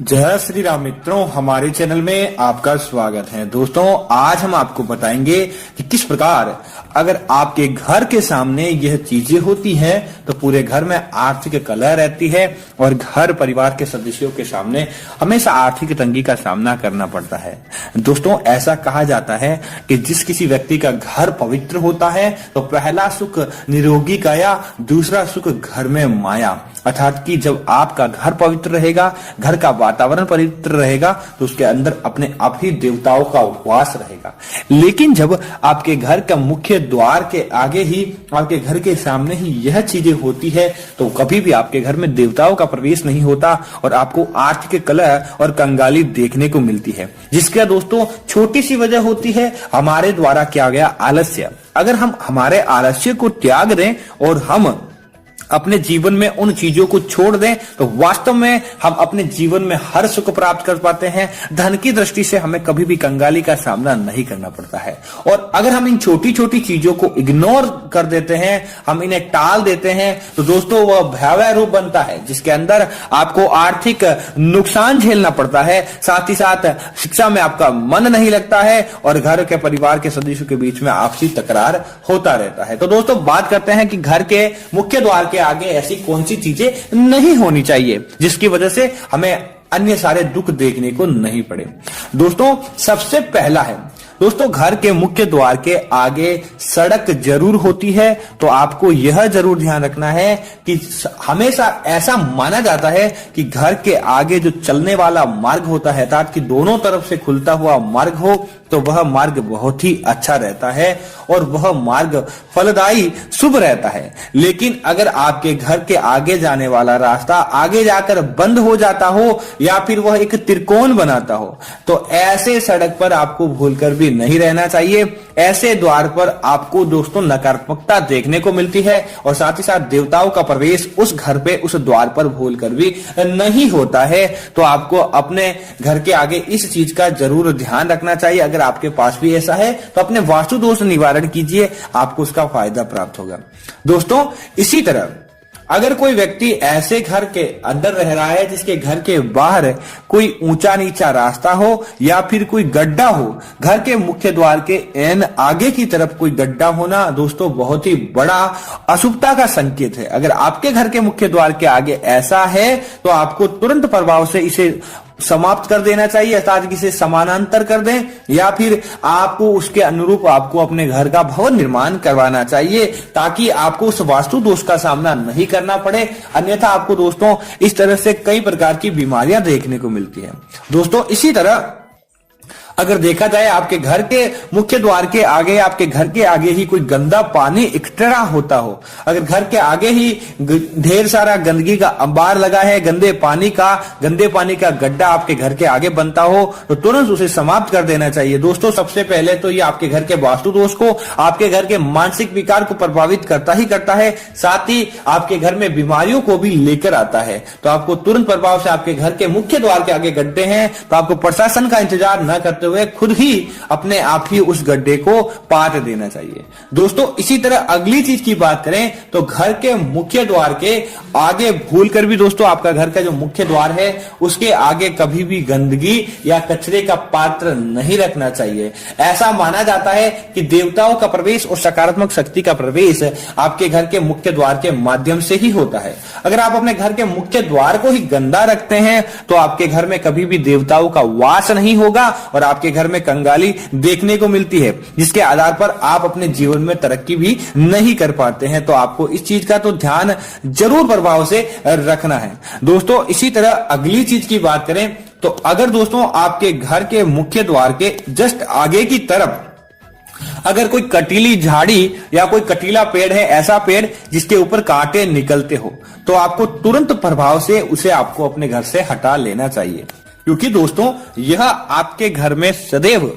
जय श्री राम मित्रों, हमारे चैनल में आपका स्वागत है। दोस्तों, आज हम आपको बताएंगे कि किस प्रकार अगर आपके घर के सामने यह चीजें होती हैं तो पूरे घर में आर्थिक कलह रहती है और घर परिवार के सदस्यों के सामने हमेशा आर्थिक तंगी का सामना करना पड़ता है। दोस्तों, ऐसा कहा जाता है कि जिस किसी व्यक्ति का घर पवित्र होता है तो पहला सुख निरोगी काया, दूसरा सुख घर में माया। अर्थात कि जब आपका घर पवित्र रहेगा, घर का वातावरण पवित्र रहेगा तो उसके अंदर अपने आप ही देवताओं का वास रहेगा। लेकिन जब आपके घर का मुख्य द्वार के आगे ही, आपके घर के सामने ही यह चीजें होती है तो कभी भी आपके घर में देवताओं का प्रवेश नहीं होता और आपको आर्थिक कलह और कंगाली देखने को मिलती है, जिसका दोस्तों छोटी सी वजह होती है हमारे द्वारा किया गया आलस्य। अगर हम हमारे आलस्य को त्याग दें और हम अपने जीवन में उन चीजों को छोड़ दें तो वास्तव में हम अपने जीवन में हर सुख प्राप्त कर पाते हैं। धन की दृष्टि से हमें कभी भी कंगाली का सामना नहीं करना पड़ता है। और अगर हम इन छोटी छोटी चीजों को इग्नोर कर देते हैं, हम इन्हें टाल देते हैं तो दोस्तों वह भयावह रूप बनता है जिसके अंदर आपको आर्थिक नुकसान झेलना पड़ता है। साथ ही साथ शिक्षा में आपका मन नहीं लगता है और घर के परिवार के सदस्यों के बीच में आपसी तकरार होता रहता है। तो दोस्तों, बात करते हैं कि घर के मुख्य द्वार के आगे ऐसी कौन सी चीजें नहीं होनी चाहिए जिसकी वजह से हमें अन्य सारे दुख देखने को नहीं पड़े। दोस्तों, सबसे पहला है दोस्तों, घर के मुख्य द्वार के आगे सड़क जरूर होती है तो आपको यह जरूर ध्यान रखना है कि हमेशा ऐसा माना जाता है कि घर के आगे जो चलने वाला मार्ग होता है ताकि दोनों तरफ से खुलता हुआ मार्ग हो तो वह मार्ग बहुत ही अच्छा रहता है और वह मार्ग फलदायी शुभ रहता है। लेकिन अगर आपके घर के आगे जाने वाला रास्ता आगे जाकर बंद हो जाता हो या फिर वह एक त्रिकोण बनाता हो तो ऐसे सड़क पर आपको भूलकर भी नहीं रहना चाहिए। ऐसे द्वार पर आपको दोस्तों नकारात्मकता देखने को मिलती है और साथ ही साथ देवताओं का प्रवेश उस घर पे, उस द्वार पर भूलकर भी नहीं होता है। तो आपको अपने घर के आगे इस चीज का जरूर ध्यान रखना चाहिए। अगर आपके पास भी ऐसा है तो अपने वास्तु दोष निवारण कीजिए, आपको उसका फायदा प्राप्त होगा। दोस्तों, इसी तरह अगर कोई व्यक्ति ऐसे घर के अंदर रह रहा है जिसके घर के बाहर कोई ऊंचा नीचा रास्ता हो या फिर कोई गड्ढा हो, घर के मुख्य द्वार के एन आगे की तरफ कोई गड्ढा होना दोस्तों बहुत ही बड़ा अशुभता का संकेत है। अगर आपके घर के मुख्य द्वार के आगे ऐसा है तो आपको तुरंत प्रभाव से इसे समाप्त कर देना चाहिए, अर्थात इसे समानांतर कर दें या फिर आपको उसके अनुरूप आपको अपने घर का भवन निर्माण करवाना चाहिए ताकि आपको उस वास्तु दोष का सामना नहीं करना पड़े। अन्यथा आपको दोस्तों इस तरह से कई प्रकार की बीमारियां देखने को मिलती हैं। दोस्तों, इसी तरह अगर देखा जाए आपके घर के मुख्य द्वार के आगे, आपके घर के आगे ही कोई गंदा पानी इकट्ठा होता हो, अगर घर के आगे ही ढेर सारा गंदगी का अंबार लगा है, गंदे पानी का गड्ढा आपके घर के आगे बनता हो तो तुरंत उसे समाप्त कर देना चाहिए। दोस्तों, सबसे पहले तो ये आपके घर के वास्तु दोष को, आपके घर के मानसिक विकार को प्रभावित करता ही करता है, साथ ही आपके घर में बीमारियों को भी लेकर आता है। तो आपको तुरंत प्रभाव से आपके घर के मुख्य द्वार के आगे गड्ढे हैं तो आपको प्रशासन का इंतजार न करते हुए खुद ही अपने आप ही उस गड्ढे को पाट देना चाहिए। दोस्तों, इसी तरह अगली चीज की बात करें तो घर के मुख्य द्वार के आगे भूलकर भी दोस्तों आपका घर का जो मुख्य द्वार है उसके आगे कभी भी गंदगी या कचरे का पात्र नहीं रखना चाहिए। ऐसा माना जाता है कि देवताओं का प्रवेश और सकारात्मक शक्ति का प्रवेश आपके घर के मुख्य द्वार के माध्यम से ही होता है। अगर आप अपने घर के मुख्य द्वार को ही गंदा रखते हैं तो आपके घर में कभी भी देवताओं का वास नहीं होगा और आपके घर में कंगाली देखने को मिलती है, जिसके आधार पर आप अपने जीवन में तरक्की भी नहीं कर पाते हैं। तो आपको इस चीज का तो ध्यान जरूर प्रभाव से रखना है। दोस्तों, इसी तरह अगली चीज की बात करें तो अगर दोस्तों आपके घर के मुख्य द्वार के जस्ट आगे की तरफ अगर कोई कटीली झाड़ी या कोई कटीला पेड़ है, ऐसा पेड़ जिसके ऊपर कांटे निकलते हो तो आपको तुरंत प्रभाव से उसे आपको अपने घर से हटा लेना चाहिए, क्योंकि दोस्तों यह आपके घर में सदैव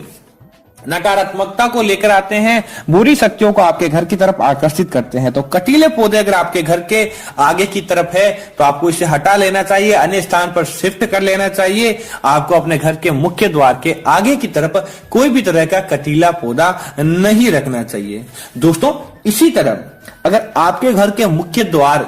नकारात्मकता को लेकर आते हैं, बुरी शक्तियों को आपके घर की तरफ आकर्षित करते हैं। तो कटीले पौधे अगर आपके घर के आगे की तरफ है तो आपको इसे हटा लेना चाहिए, अन्य स्थान पर शिफ्ट कर लेना चाहिए। आपको अपने घर के मुख्य द्वार के आगे की तरफ कोई भी तरह का कटीला पौधा नहीं रखना चाहिए। दोस्तों, इसी तरह अगर आपके घर के मुख्य द्वार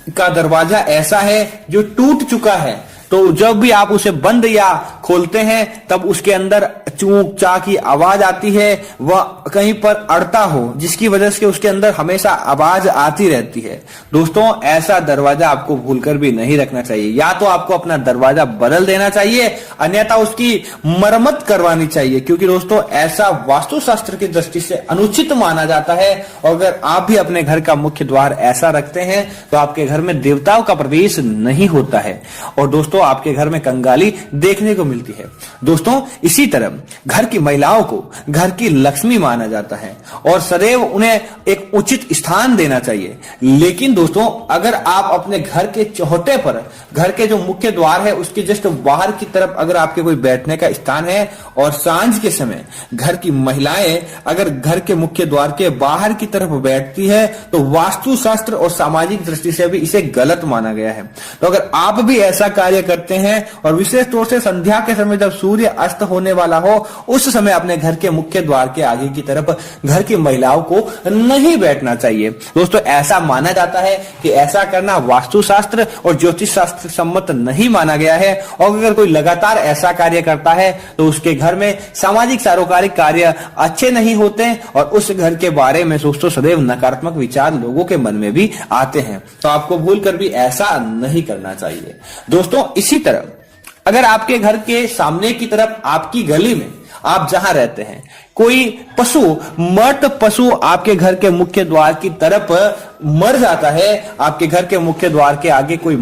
का दरवाजा ऐसा है जो टूट चुका है तो जब भी आप उसे बंद या खोलते हैं तब उसके अंदर चूक चा की आवाज आती है, वह कहीं पर अड़ता हो जिसकी वजह से उसके अंदर हमेशा आवाज आती रहती है। दोस्तों ऐसा दरवाजा आपको भूलकर भी नहीं रखना चाहिए, या तो आपको अपना दरवाजा बदल देना चाहिए अन्यथा उसकी मरम्मत करवानी चाहिए, क्योंकि दोस्तों ऐसा वास्तुशास्त्र की दृष्टि से अनुचित माना जाता है। और अगर आप भी अपने घर का मुख्य द्वार ऐसा रखते हैं तो आपके घर में देवताओं का प्रवेश नहीं होता है और दोस्तों आपके घर में कंगाली देखने को मिलती है। दोस्तों इसी तरह घर की महिलाओं को घर की लक्ष्मी माना जाता है और सदैव उन्हें एक उचित स्थान देना चाहिए। लेकिन दोस्तों अगर आप अपने घर के चौहटे पर, घर के जो मुख्य द्वार है उसके जस्ट बाहर की तरफ अगर आपके कोई बैठने का स्थान है और सांझ के समय घर की महिलाएं अगर घर के मुख्य द्वार के बाहर की तरफ बैठती है तो वास्तुशास्त्र और सामाजिक दृष्टि से भी इसे गलत माना गया है। तो अगर आप भी ऐसा कार्य करते हैं और विशेष तौर से संध्या के समय जब सूर्य अस्त होने वाला हो उस समय अपने घर के मुख्य द्वार के आगे की तरफ घर की महिलाओं को नहीं बैठना चाहिए। दोस्तों ऐसा माना जाता है कि ऐसा करना वास्तुशास्त्र और ज्योतिष शास्त्र सम्मत नहीं माना गया है और अगर कोई लगातार ऐसा कार्य करता है तो उसके घर में सामाजिक सारोकारिक कार्य अच्छे नहीं होते और उस घर के बारे में दोस्तों सदैव नकारात्मक विचार लोगों के मन में भी आते हैं। तो आपको भूलकर भी ऐसा नहीं करना चाहिए। दोस्तों इसी तरह अगर आपके घर के सामने की तरफ आपकी गली में आप जहां रहते हैं कोई पशु, मृत पशु आपके घर के मुख्य द्वार की तरफ मर जाता है, आपके घर के मुख्य द्वार के आगे कोई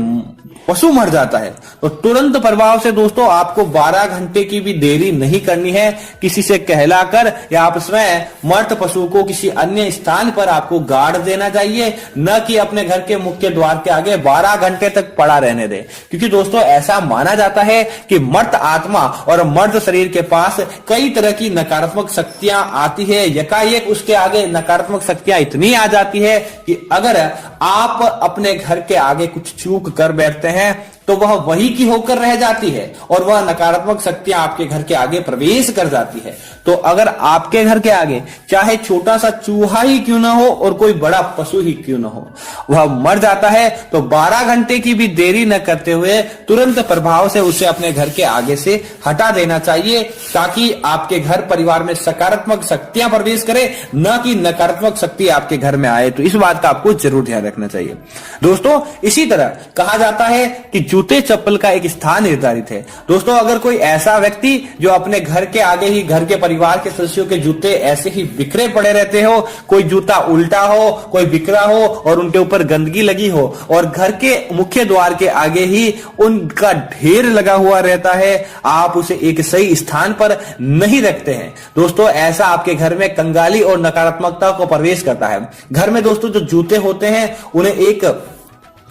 पशु मर जाता है तो तुरंत प्रभाव से दोस्तों आपको 12 घंटे की भी देरी नहीं करनी है, किसी से कहलाकर या आप स्वयं मृत पशु को किसी अन्य स्थान पर आपको गाड़ देना चाहिए, न कि अपने घर के मुख्य द्वार के आगे 12 घंटे तक पड़ा रहने दे। क्योंकि दोस्तों ऐसा माना जाता है कि मर्त आत्मा और मर्द शरीर के पास कई तरह की नकारात्मक शक्तियां आती है, यकाएक उसके आगे नकारात्मक शक्तियां इतनी आ जाती है कि अगर आप अपने घर के आगे कुछ चूक कर बैठते हैं तो वह वही की होकर रह जाती है और वह नकारात्मक शक्तियां आपके घर के आगे प्रवेश कर जाती है। तो अगर आपके घर के आगे चाहे छोटा सा चूहा ही क्यों ना हो और कोई बड़ा पशु ही क्यों ना हो, वह मर जाता है तो 12 घंटे की भी देरी न करते हुए तुरंत प्रभाव से उसे अपने घर के आगे से हटा देना चाहिए, ताकि आपके घर परिवार में सकारात्मक शक्तियां प्रवेश करे, न कि नकारात्मक शक्ति आपके घर में आए। तो इस बात का आपको जरूर ध्यान रखना चाहिए। दोस्तों इसी तरह कहा जाता है कि जूते चप्पल का एक स्थान निर्धारित है। दोस्तों अगर कोई ऐसा व्यक्ति जो अपने घर के आगे ही घर के परिवार के सदस्यों के जूते ऐसे ही बिखरे पड़े रहते हो, कोई जूता उल्टा हो, कोई बिखरा हो और उनके ऊपर गंदगी लगी हो और घर के मुख्य द्वार के आगे ही उनका ढेर लगा हुआ रहता है, आप उसे एक सही स्थान पर नहीं रखते हैं, दोस्तों ऐसा आपके घर में कंगाली और नकारात्मकता को प्रवेश करता है। घर में दोस्तों जो जूते होते हैं उन्हें एक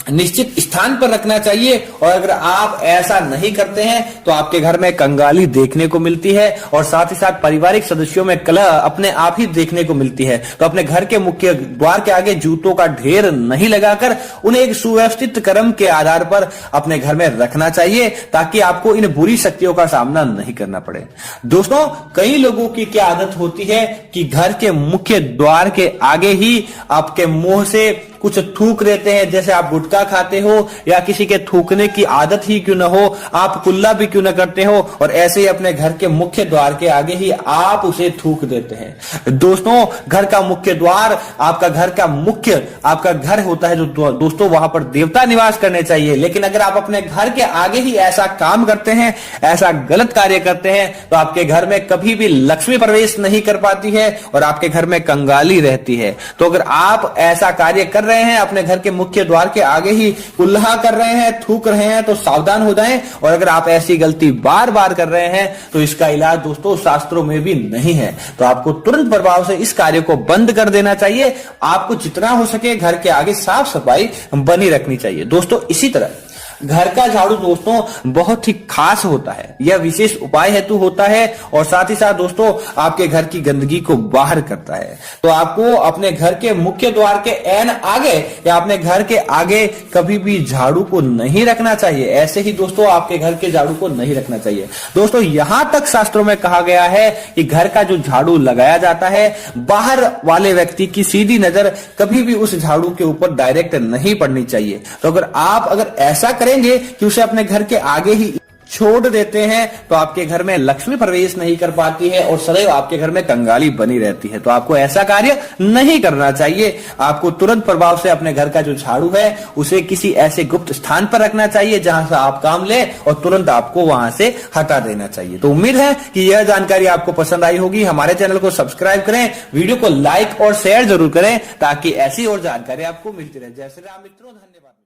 निश्चित स्थान पर रखना चाहिए और अगर आप ऐसा नहीं करते हैं तो आपके घर में कंगाली देखने को मिलती है और साथ ही साथ पारिवारिक सदस्यों में कलह अपने आप ही देखने को मिलती है। तो अपने घर के मुख्य द्वार के आगे जूतों का ढेर नहीं लगाकर उन्हें एक सुव्यवस्थित क्रम के आधार पर अपने घर में रखना चाहिए, ताकि आपको इन बुरी शक्तियों का सामना नहीं करना पड़े। दोस्तों कई लोगों की क्या आदत होती है कि घर के मुख्य द्वार के आगे ही आपके मुंह से कुछ थूक देते हैं, जैसे आप गुटखा खाते हो या किसी के थूकने की आदत ही क्यों न हो, आप कुल्ला भी क्यों न करते हो और ऐसे ही अपने घर के मुख्य द्वार के आगे ही आप उसे थूक देते हैं। दोस्तों घर का मुख्य द्वार आपका घर का मुख्य आपका घर होता है, जो दोस्तों वहां पर देवता निवास करने चाहिए। लेकिन अगर आप अपने घर के आगे ही ऐसा काम करते हैं, ऐसा गलत कार्य करते हैं, तो आपके घर में कभी भी लक्ष्मी प्रवेश नहीं कर पाती है और आपके घर में कंगाली रहती है। तो अगर आप ऐसा कार्य कर रहे हैं, अपने घर के मुख्य द्वार के आगे ही कुल्हा कर रहे हैं, थूक रहे हैं, तो सावधान हो जाएं। और अगर आप ऐसी गलती बार बार कर रहे हैं तो इसका इलाज दोस्तों शास्त्रों में भी नहीं है। तो आपको तुरंत प्रभाव से इस कार्य को बंद कर देना चाहिए। आपको जितना हो सके घर के आगे साफ सफाई बनी रखनी चाहिए। दोस्तों इसी तरह घर का झाड़ू दोस्तों बहुत ही खास होता है, यह विशेष उपाय हेतु होता है और साथ ही साथ दोस्तों आपके घर की गंदगी को बाहर करता है। तो आपको अपने घर के मुख्य द्वार के एन आगे या अपने घर के आगे कभी भी झाड़ू को नहीं रखना चाहिए। ऐसे ही दोस्तों आपके घर के झाड़ू को नहीं रखना चाहिए। दोस्तों यहां तक शास्त्रों में कहा गया है कि घर का जो झाड़ू लगाया जाता है, बाहर वाले व्यक्ति की सीधी नजर कभी भी उस झाड़ू के ऊपर डायरेक्ट नहीं पड़नी चाहिए। तो अगर ऐसा करें करेंगे कि उसे अपने घर के आगे ही छोड़ देते हैं तो आपके घर में लक्ष्मी प्रवेश नहीं कर पाती है और सदैव आपके घर में कंगाली बनी रहती है। तो आपको ऐसा कार्य नहीं करना चाहिए। आपको तुरंत प्रभाव से अपने घर का जो झाड़ू है उसे किसी ऐसे गुप्त स्थान पर रखना चाहिए जहां से आप काम ले और तुरंत आपको वहां से हटा देना चाहिए। तो उम्मीद है कि यह जानकारी आपको पसंद आई होगी। हमारे चैनल को सब्सक्राइब करें, वीडियो को लाइक और शेयर जरूर करें ताकि ऐसी और जानकारी आपको मिलती रहे। जय श्री राम मित्रों, धन्यवाद।